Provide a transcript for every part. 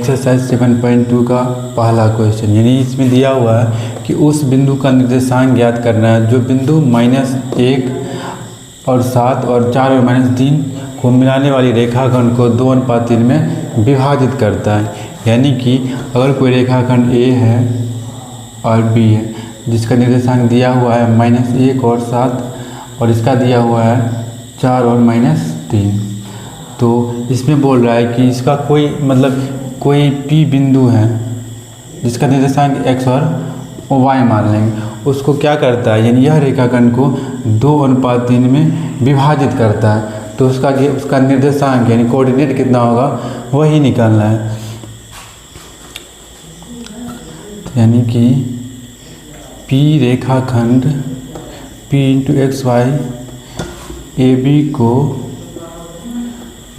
Exercise 7.2 का पहला question, यानी इसमें दिया हुआ है कि उस बिंदु का निर्देशांक ज्ञात करना है जो बिंदु -1 और 7 और 4 और -3 को मिलाने वाली रेखाखंड को 2:3 में विभाजित करता है। यानी कि अगर कोई रेखाखंड ए है और बी है जिसका निर्देशांक दिया हुआ है -1 और 7 और इसका दिया हुआ है 4 और -3, तो इसमें बोल रहा है कि इसका कोई कोई पी बिंदु है जिसका निर्देशांक x और y मान लेंगे, उसको क्या करता है, यानी यह रेखाखंड को 2:3 में विभाजित करता है। तो उसका निर्देशांक यानी कोऑर्डिनेट कितना होगा वही निकालना है। यानी कि P रेखाखंड P × XY AB को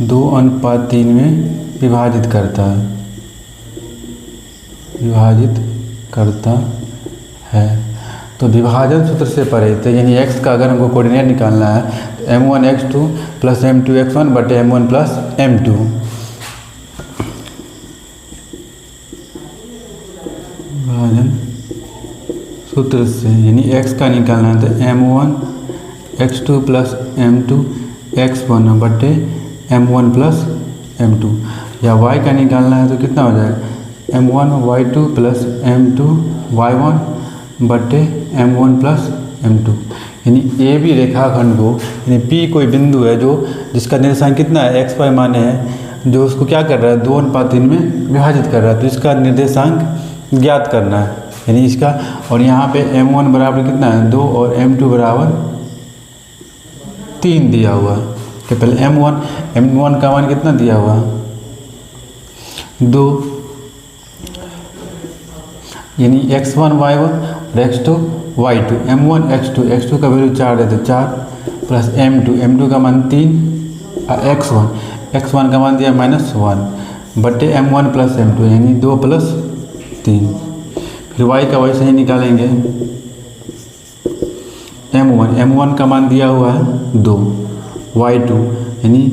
2:3 में विभाजित करता है। तो विभाजन सूत्र से पढ़े थे, यानी x का अगर हमको कोऑर्डिनेट निकालना है तो m1 x2 + m2 x1 बटे m1 + m2। विभाजन सूत्र से यानी x का निकालना है तो m1 x2 + m2 x1 बटे m1 + m2, या y का निकालना है तो कितना हो जाएगा m1 y2 + m2 y1 बटे m1 + m2। यानी ए बी रेखाखंड को, यानी P कोई बिंदु है जिसका निर्देशांक कितना है x y माने है, जो उसको क्या कर रहा है 2:3 में विभाजित कर रहा है, तो इसका निर्देशांक ज्ञात करना है। यानी इसका, और यहाँ पे m1 बराबर कितना है 2 और m2 बराबर 3 दिया हुआ है। तो पहले m1 का मान कितना दिया हुआ है 2, यानी x1 y1 और x2 y2, m1 x2 का वैल्यू 4 है तो 4 प्लस m2 का मान 3 और x1 का मान दिया -1 बटे m1 + m2 यानी 2 + 3। फिर y का वैसे ही निकालेंगे, m1 का मान दिया हुआ है 2, y2 यानी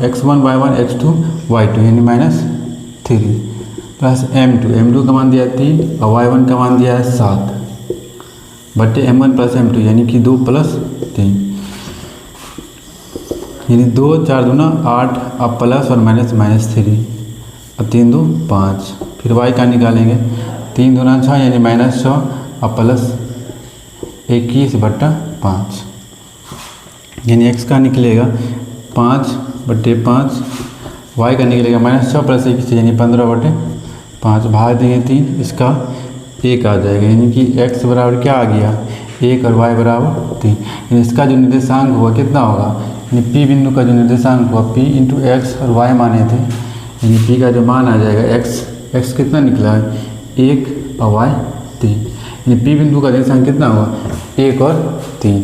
x1 y1 x2 y2 यानी -3 प्लस m2 का मान दिया 3 और y1 का मान दिया है 7 बटे m1 + m2 यानी कि 2 + 3, यानी 2 4 दूना 8 अब प्लस और -3 और 3 2 5। फिर y का निकालेंगे 3 दूना 6 यानी -6 और प्लस 21 बटा 5, यानी x का निकलेगा 5 बटे 5, y का निकलेगा -6 + 21 यानी 15 बटे 5, भाग देंगे 3, इसका 1 आ जाएगा। यानी कि x बराबर क्या आ गया 1 और y बराबर 3। यानी इसका जो निर्देशांक हुआ कितना होगा, यानी P बिंदु का जो निर्देशांक हुआ P × x और y माने थे, यानी P का जो मान आ जाएगा x कितना निकला है 1 और y 3, यानी P बिंदु का निर्देशांक कितना हुआ 1 और 3।